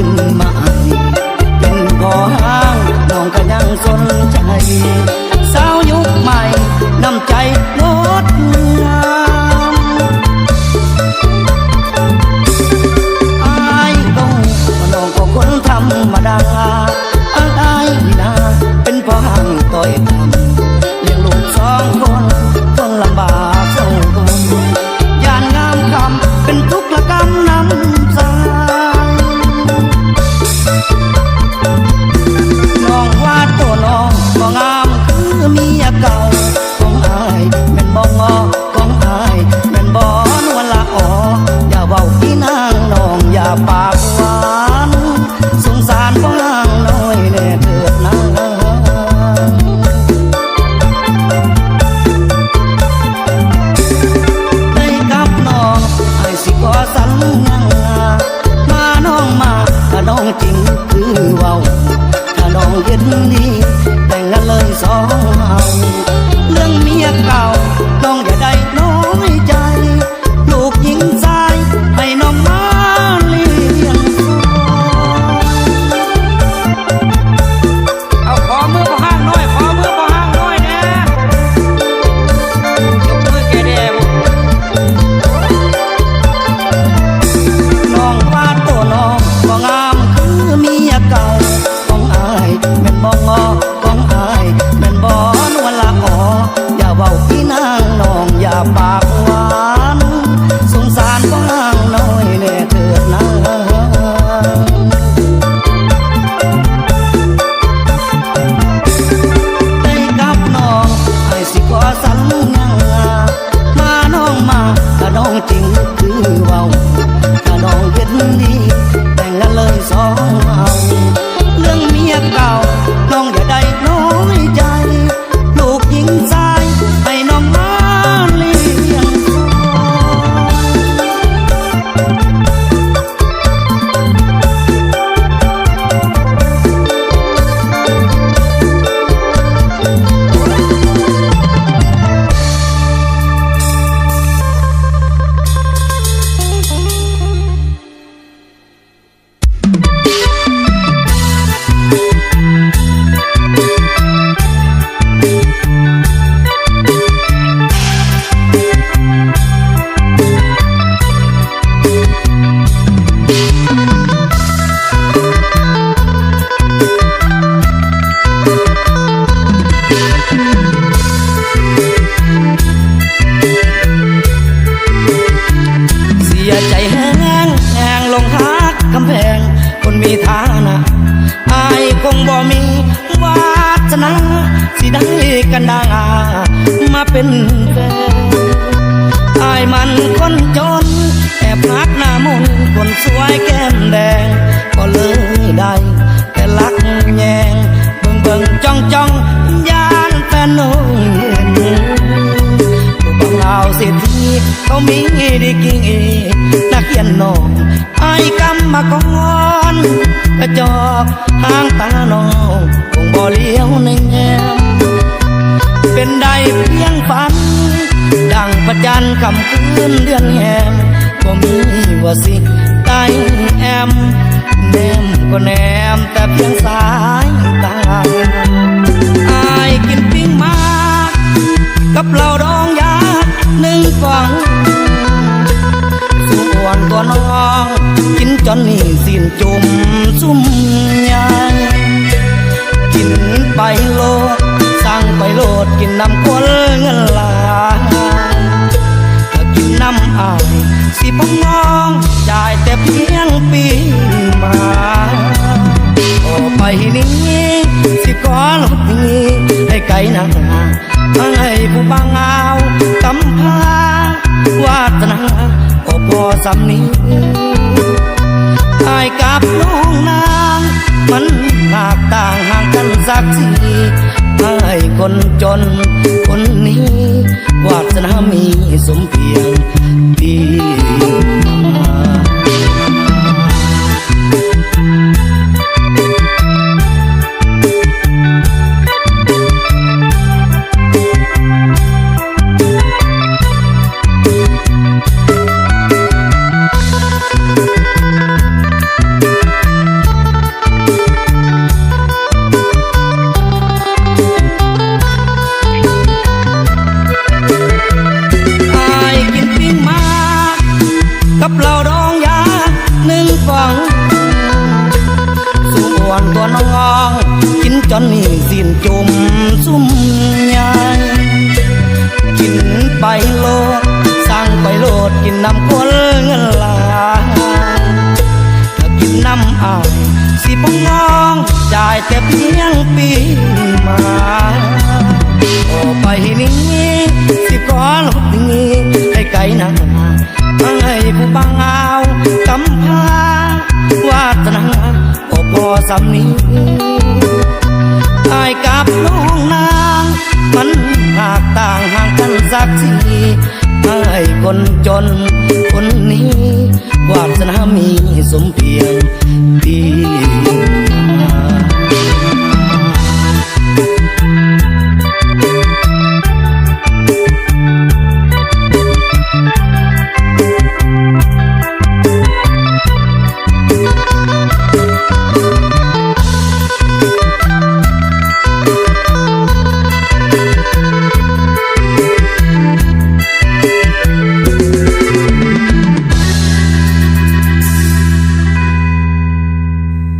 ขึ้นมาเป็นพ่อห้างน้องก็ยังสนใจสาวยุคใหม่น้ำใจงดงามอายต้องน้องก็คนธรรมดาอายนี่นาเป็นพ่อห้างต่อยทำเลี้ยงลูกสองคนต้องลำบากสองคนยานงามคำเป็นทุกข์ละกรรมน้ำใจน้องว่าตัวน้องก็งามคือเมียเก่าของอายแม่นบ่งอของอายแม่นบ่นวลละอ๋ออย่าเว้าพี่นางน้องอย่าปากหวานสงสารพ่อห้างน้อยแน่เถิดนะได้กับน้องอายสิขอสัญญามาน้องมาถ้าน้องจริงคือเว้าถ้าน้องเห็นดีแต่งงานเลยสองเฮาเรื่องเมียเก่าน้องอย่าได้น้อยใจลูกหญิงชายให้น้องมาเลี้ยงเอาขอมือพ่อห้างน้อยขอมือพ่อห้างน้อยนะยกมือแกแดงน้องว่าตัวน้องบ่งามคือเมียเก่าของอายแม่นบ่งอของอายแม่นบ่นวลละอ๋ออย่าเว้าพี่นางน้องอย่าปากหวานสงสารพ่อห้างน้อยแน่เถิดนะได้กับน้องอายสิขอสัญญามาน้องมาถ้าน้องจริงคือเว้าถ้าน้องเห็นดีแต่งงานเลยสองเฮาเรื่องเมียเก่าน้องอย่าได้น้อยใจลูกหญิงชายให้น้องมาเลี้ยงเสียใจแห้งแห้งลงหักกำแพงคนมีฐานะอายคงบ่มีวาสนาสิได้กันดามาเป็นแฟนอายมันคนจนแอบรักหน้ามนต์คนสวยแก้มแดงก็เลยได้แต่รักแยงเบิ่งจ้องยานแฟนน้องเห็นผู้บังเอาเศรษฐีเขามีดีกี่นักเขียนน้องไอ้กำมาก่อนกระจอกทางตาน้องคงบ่เลี้ยวในแง้มเป็นได้เพียงฝันดังพระจันทร์ค่ำคืนเดือนแหมก็มีว่าสิใต้แอมแนมก็แนมแต่เพียงสายตาอายกินปิ้งมากับเหล้าดองยาหนึ่งกล่องส่วนตัวน้องกินจนนี่สิ้นจุ่มซุ่มยายกินไปโลดสั่งไปโลดกินน้ำคนเงินลายถ้ากินน้ำอายสิพ่ององจ่ายแต่เพียงปีมาต่อไปนี้สิขอลดนี้ให้ไกลนาให้ผู้บางเอากำพาวาสนาก็พอสำนี้อายกับน้องนางมันหากต่างห่างกันสักทีให้คนจนคนนี้วาสนามีสมเพียงปี วนตัวน้องกินจนนี่สิ้นจุ่มซุ่มใหญ่กินไปโลดสั่งไปโลดกินน้ำคนเงินลาถ้ากินน้ำอายสิพงน้องจ่ายแต่เพียงปีมาออกไปนี้สิขอลดนี้ให้ไกลหนาให้ผู้บางเอากำพาวาสนาโอ้พอสำนี้อายกับน้องนางมันหากต่างห่างกันสักทีให้คนจนคนนี้วาสนามีสมเพียงที่ ค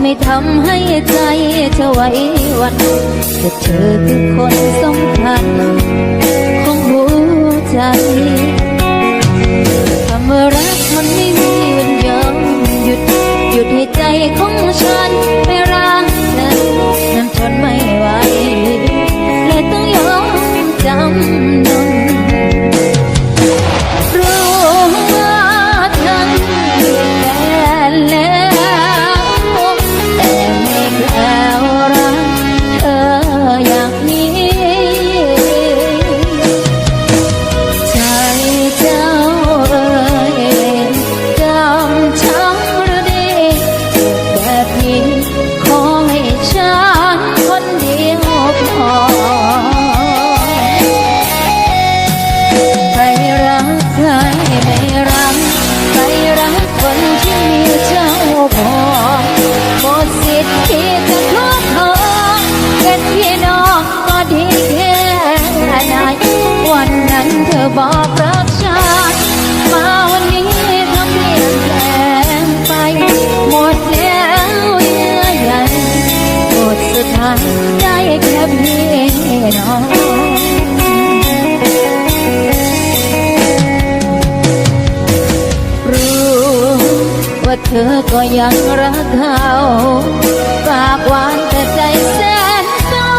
ไม่ทำให้ใจเธอไหว้หวันแต่เธอคือคนสำคัญของหัวใจคำว่ารักมันไม่มีวันยอมหยุดให้ใจของฉันไม่รักเธอนั้นทนไม่ไหวเลยต้องยอมจำนนรู้ว่าฉันมีแฟนแล้วแต่ไม่กล้ารักเธออย่างนี้ใจเจ้าเอ่ยจำช้ำหรือดีแบบนี้ขอให้ฉันคนเดียวพอไปรักใครไม่รักไปรักคนที่มีเจ้าพอหมดสิทธิ์ที่จะครอบครองเป็นพี่น้องก็ดีแค่ไหนวันนั้นเธอบอกรักฉันมาวันนี้ทำเปลี่ยนแปลงไปหมดแล้วเยื่อใยหมดสุดท้ายได้แค่พี่น้องว่าเธอก็ยังรักเขาปากหวานแต่ใจแสนเศร้า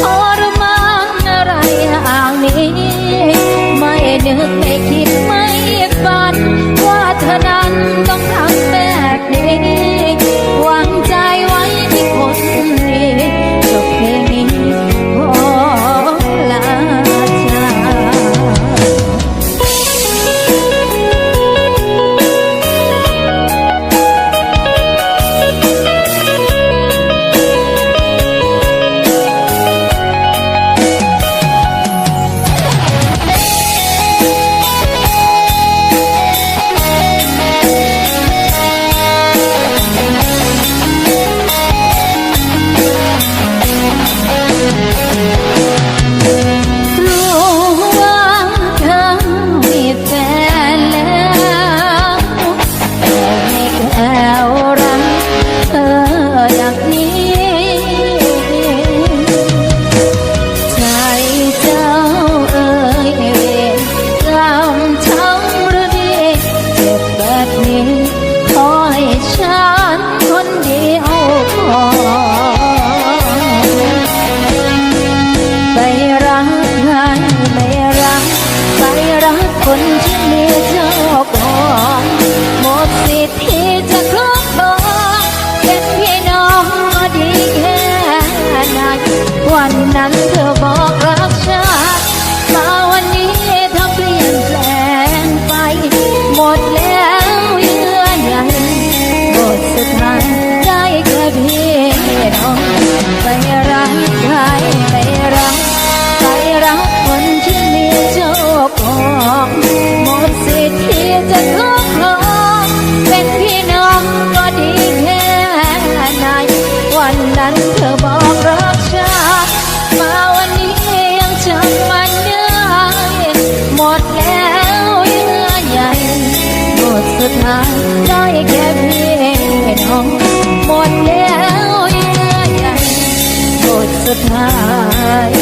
ทรมานอะไรอย่างนี้ไม่นึกไม่คิดไม่ฝันว่าเธอนั้นต้องทำแบบนี้วางใจไว้ที่คนนี้จบเพลงนี้ขอลาจากคนที่มีเจ้าของหมดสิทธิ์ที่จะครอบครองเป็นพี่น้องก็ดีแค่ไหนวันนั้นเธอบอกรักฉันมาวันนี้เธอเปลี่ยนแปลงไปหมดแล้วเยื่อใยหมดสุดท้ายได้แค่พี่น้องไปรักใครไม่รักไปรักคนที่มีเจ้าของหมดสิทธิ์ที่จะครอบครองเป็นพี่น้องก็ดีแค่ไหนวันนั้นเธอบอกรักฉันมาวันนี้ยังจำมันได้หมดแล้วเยื่อใยหมดสุดท้ายได้แค่พี่น้องหมดแล้วเยื่อใยหมดสุดท้าย